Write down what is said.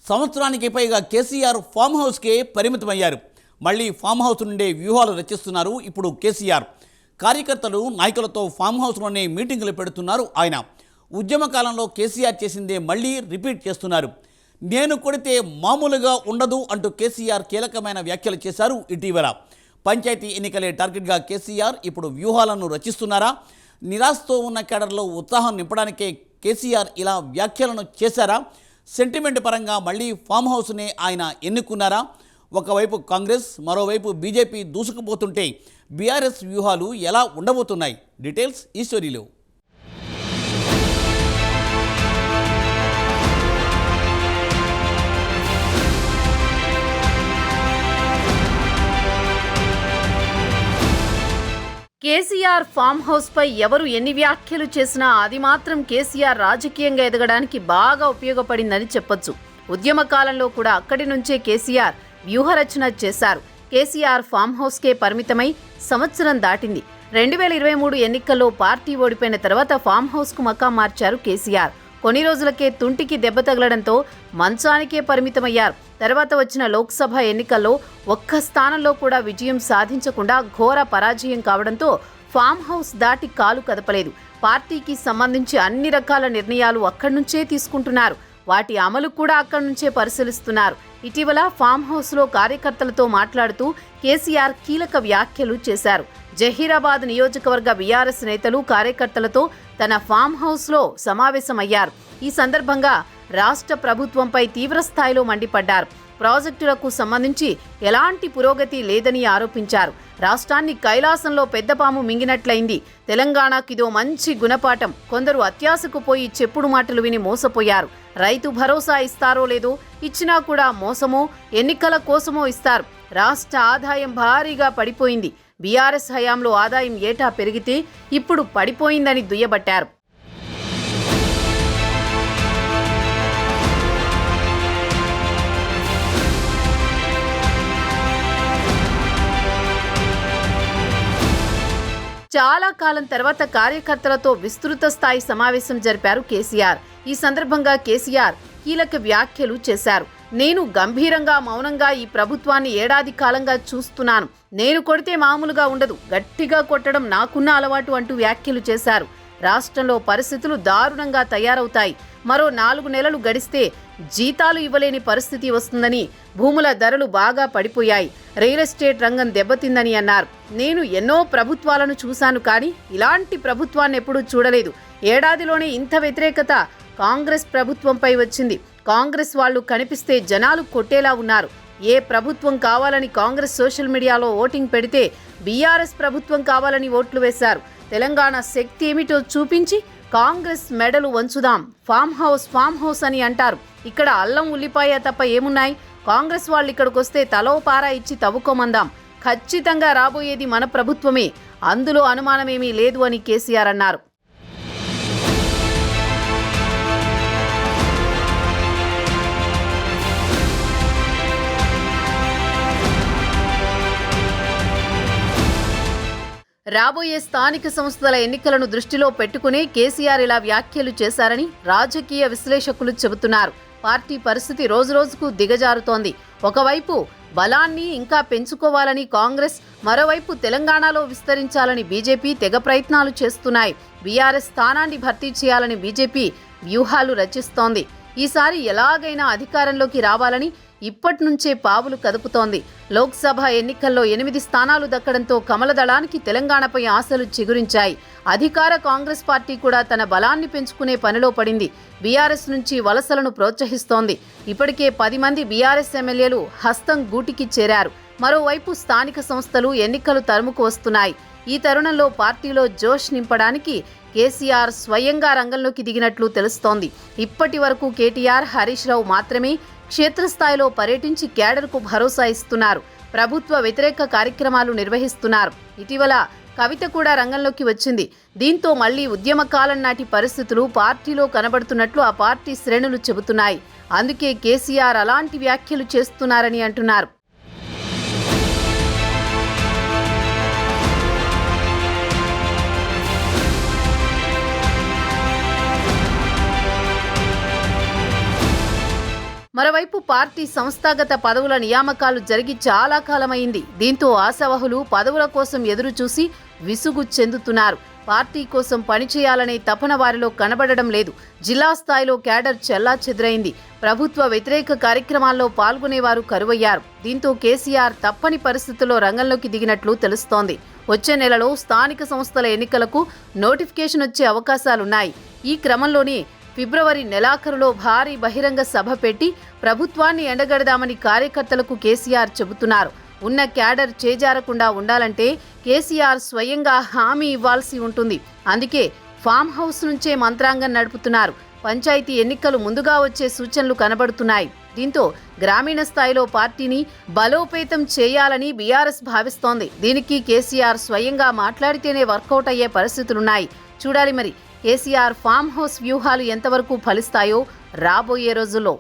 సంవత్సరానికి పైగా కేసీఆర్ ఫామ్ హౌస్కే పరిమితమయ్యారు. మళ్ళీ ఫామ్ హౌస్ నుండే వ్యూహాలు రచిస్తున్నారు ఇప్పుడు కేసీఆర్. కార్యకర్తలు నాయకులతో ఫామ్ హౌస్లోనే మీటింగులు పెడుతున్నారు ఆయన. ఉద్యమ కాలంలో కేసీఆర్ చేసిందే మళ్ళీ రిపీట్ చేస్తున్నారు. నేను కొడితే మామూలుగా ఉండదు అంటూ కేసీఆర్ కీలకమైన వ్యాఖ్యలు చేశారు ఇటీవల. పంచాయతీ ఎన్నికలే టార్గెట్గా కేసీఆర్ ఇప్పుడు వ్యూహాలను రచిస్తున్నారా? నిరాశతో ఉన్న కేడర్లో ఉత్సాహం నింపడానికే కేసీఆర్ ఇలా వ్యాఖ్యలను చేశారా? సెంటిమెంట్ పరంగా మళ్ళీ ఫామ్ హౌస్నే ఆయన ఎన్నుకున్నారా? ఒకవైపు కాంగ్రెస్, మరోవైపు బీజేపీ దూసుకుపోతుంటే బీఆర్ఎస్ వ్యూహాలు ఎలా ఉండబోతున్నాయి? డీటెయిల్స్ ఈ స్టోరీలో. కేసీఆర్ ఫామ్ హౌస్ పై ఎవరు ఎన్ని వ్యాఖ్యలు చేసినా అది మాత్రం కేసీఆర్ రాజకీయంగా ఎదగడానికి బాగా ఉపయోగపడిందని చెప్పొచ్చు. ఉద్యమ కాలంలో కూడా అక్కడి నుంచే కేసీఆర్ వ్యూహరచన చేశారు. కేసీఆర్ ఫామ్ హౌస్కే పరిమితమై సంవత్సరం దాటింది. 2023 ఎన్నికల్లో పార్టీ ఓడిపోయిన తర్వాత ఫామ్ హౌస్కు మకాం మార్చారు కేసీఆర్. కొన్ని రోజులకే తుంటికి దెబ్బ తగలడంతో మంచానికే పరిమితమయ్యారు. తర్వాత వచ్చిన లోక్సభ ఎన్నికల్లో ఒక్క స్థానంలో కూడా విజయం సాధించకుండా ఘోర పరాజయం కావడంతో ఫామ్ హౌస్ దాటి కాలు కదపలేదు. పార్టీకి సంబంధించి అన్ని రకాల నిర్ణయాలు అక్కడి నుంచే తీసుకుంటున్నారు. వాటి అమలు కూడా అక్కడి నుంచే పరిశీలిస్తున్నారు. ఇటీవల ఫామ్ హౌస్లో కార్యకర్తలతో మాట్లాడుతూ కేసీఆర్ కీలక వ్యాఖ్యలు చేశారు. జహీరాబాద్ నియోజకవర్గ బీఆర్ఎస్ నేతలు కార్యకర్తలతో తన ఫామ్ హౌస్లో సమావేశమయ్యారు. ఈ సందర్భంగా రాష్ట్ర ప్రభుత్వంపై తీవ్రస్థాయిలో మండిపడ్డారు. ప్రాజెక్టులకు సంబంధించి ఎలాంటి పురోగతి లేదని ఆరోపించారు. రాష్ట్రాన్ని కైలాసంలో పెద్దపాము మింగినట్లయింది. తెలంగాణకిదో మంచి గుణపాఠం. కొందరు అత్యాశకు పోయి చెప్పుడు మాటలు విని మోసపోయారు. రైతు భరోసా ఇస్తారో లేదో, ఇచ్చినా కూడా మోసమో, ఎన్నికల కోసమో ఇస్తారు. రాష్ట్ర ఆదాయం భారీగా పడిపోయింది. బీఆర్ఎస్ హయాంలో ఆదాయం ఏటా పెరిగితే ఇప్పుడు పడిపోయిందని దుయ్యబట్టారు. చాలా కాలం తర్వాత కార్యకర్తలతో విస్తృత స్థాయి సమావేశం జరిపారు కేసీఆర్. ఈ సందర్భంగా కేసీఆర్ కీలక వ్యాఖ్యలు చేశారు. నేను గంభీరంగా మౌనంగా ఈ ప్రభుత్వాన్ని ఏడాది కాలంగా చూస్తున్నాను. నేను కొడితే మామూలుగా ఉండదు, గట్టిగా కొట్టడం నాకున్న అలవాటు అంటూ వ్యాఖ్యలు చేశారు. రాష్ట్రంలో పరిస్థితులు దారుణంగా తయారవుతాయి. మరో 4 నెలలు గడిస్తే జీతాలు ఇవ్వలేని పరిస్థితి వస్తుందని, భూముల ధరలు బాగా పడిపోయాయి, రియల్ ఎస్టేట్ రంగం దెబ్బతిందని అన్నారు. నేను ఎన్నో ప్రభుత్వాలను చూశాను, కానీ ఇలాంటి ప్రభుత్వాన్ని ఎప్పుడూ చూడలేదు. ఏడాదిలోనే ఇంత వ్యతిరేకత కాంగ్రెస్ ప్రభుత్వంపై వచ్చింది. కాంగ్రెస్ వాళ్ళు కనిపిస్తే జనాలు కొట్టేలా ఉన్నారు. ఏ ప్రభుత్వం కావాలని కాంగ్రెస్ సోషల్ మీడియాలో ఓటింగ్ పెడితే బీఆర్ఎస్ ప్రభుత్వం కావాలని ఓట్లు వేశారు. తెలంగాణ శక్తి ఏమిటో చూపించి కాంగ్రెస్ మెడలు వంచుదాం, ఫామ్ హౌస్ అని అంటారు. ఇక్కడ అల్లం ఉల్లిపాయ తప్ప ఏమున్నాయి? కాంగ్రెస్ వాళ్ళు ఇక్కడికి వస్తే తలో పారా ఇచ్చి తవ్వుకోమందాం. ఖచ్చితంగా రాబోయేది మన ప్రభుత్వమే, అందులో అనుమానమేమీ లేదు అని కేసీఆర్ అన్నారు. రాబోయే స్థానిక సంస్థల ఎన్నికలను దృష్టిలో పెట్టుకుని కేసీఆర్ ఇలా వ్యాఖ్యలు చేశారని రాజకీయ విశ్లేషకులు చెబుతున్నారు. పార్టీ పరిస్థితి రోజురోజుకు దిగజారుతోంది. ఒకవైపు బలాన్ని ఇంకా పెంచుకోవాలని కాంగ్రెస్, మరోవైపు తెలంగాణలో విస్తరించాలని బీజేపీ తెగ ప్రయత్నాలు చేస్తున్నాయి. బీఆర్ఎస్ స్థానాన్ని భర్తీ చేయాలని బీజేపీ వ్యూహాలు రచిస్తోంది. ఈసారి ఎలాగైనా అధికారంలోకి రావాలని ఇప్పటి నుంచే పావులు కదుపుతోంది. లోక్సభ ఎన్నికల్లో 8 స్థానాలు దక్కడంతో కమలదళానికి తెలంగాణపై ఆశలు చిగురించాయి. అధికార కాంగ్రెస్ పార్టీ కూడా తన బలాన్ని పెంచుకునే పనిలో పడింది. బీఆర్ఎస్ నుంచి వలసలను ప్రోత్సహిస్తోంది. ఇప్పటికే 10 మంది బీఆర్ఎస్ ఎమ్మెల్యేలు హస్తం గూటికి చేరారు. మరోవైపు స్థానిక సంస్థలు ఎన్నికలు తరుముకు వస్తున్నాయి. ఈ తరుణంలో పార్టీలో జోష్ నింపడానికి కేసీఆర్ స్వయంగా రంగంలోకి దిగినట్లు తెలుస్తోంది. ఇప్పటి వరకు కేటీఆర్, హరీష్ రావు మాత్రమే క్షేత్రస్థాయిలో పర్యటించి క్యాడర్కు భరోసా ఇస్తున్నారు. ప్రభుత్వ వ్యతిరేక కార్యక్రమాలు నిర్వహిస్తున్నారు. ఇటీవల కవిత కూడా రంగంలోకి వచ్చింది. దీంతో మళ్లీ ఉద్యమ కాలం నాటి పరిస్థితులు పార్టీలో కనబడుతున్నట్లు ఆ పార్టీ శ్రేణులు చెబుతున్నాయి. అందుకే కేసీఆర్ అలాంటి వ్యాఖ్యలు చేస్తున్నారని అంటున్నారు. మరోవైపు పార్టీ సంస్థాగత పదవుల నియామకాలు జరిగి చాలా కాలమైంది. దీంతో ఆశావహులు పదవుల కోసం ఎదురు చూసి విసుగు చెందుతున్నారు. పార్టీ కోసం పనిచేయాలనే తపన వారిలో కనబడడం లేదు. జిల్లా స్థాయిలో క్యాడర్ చెల్లాచెదురైంది. ప్రభుత్వ వ్యతిరేక కార్యక్రమాల్లో పాల్గొనేవారు కరువయ్యారు. దీంతో కేసీఆర్ తప్పని పరిస్థితుల్లో రంగంలోకి దిగినట్లు తెలుస్తోంది. వచ్చే నెలలో స్థానిక సంస్థల ఎన్నికలకు నోటిఫికేషన్ వచ్చే అవకాశాలున్నాయి. ఈ క్రమంలోనే ఫిబ్రవరి నెలాఖరులో భారీ బహిరంగ సభ పెట్టి ప్రభుత్వాన్ని ఎండగడదామని కార్యకర్తలకు కేసీఆర్ చెబుతున్నారు. ఉన్న క్యాడర్ చేజారకుండా ఉండాలంటే కేసీఆర్ స్వయంగా హామీ ఇవ్వాల్సి ఉంటుంది. అందుకే ఫామ్ హౌస్ నుంచే మంత్రాంగం నడుపుతున్నారు. పంచాయతీ ఎన్నికలు ముందుగా వచ్చే సూచనలు కనబడుతున్నాయి. దీంతో గ్రామీణ స్థాయిలో పార్టీని బలోపేతం చేయాలని బీఆర్ఎస్ భావిస్తోంది. దీనికి కేసీఆర్ స్వయంగా మాట్లాడితేనే వర్కౌట్ అయ్యే పరిస్థితులున్నాయి. చూడాలి మరి కేసీఆర్ ఫామ్ హౌస్ వ్యూహాలు ఎంతవరకు ఫలిస్తాయో రాబోయే రోజుల్లో.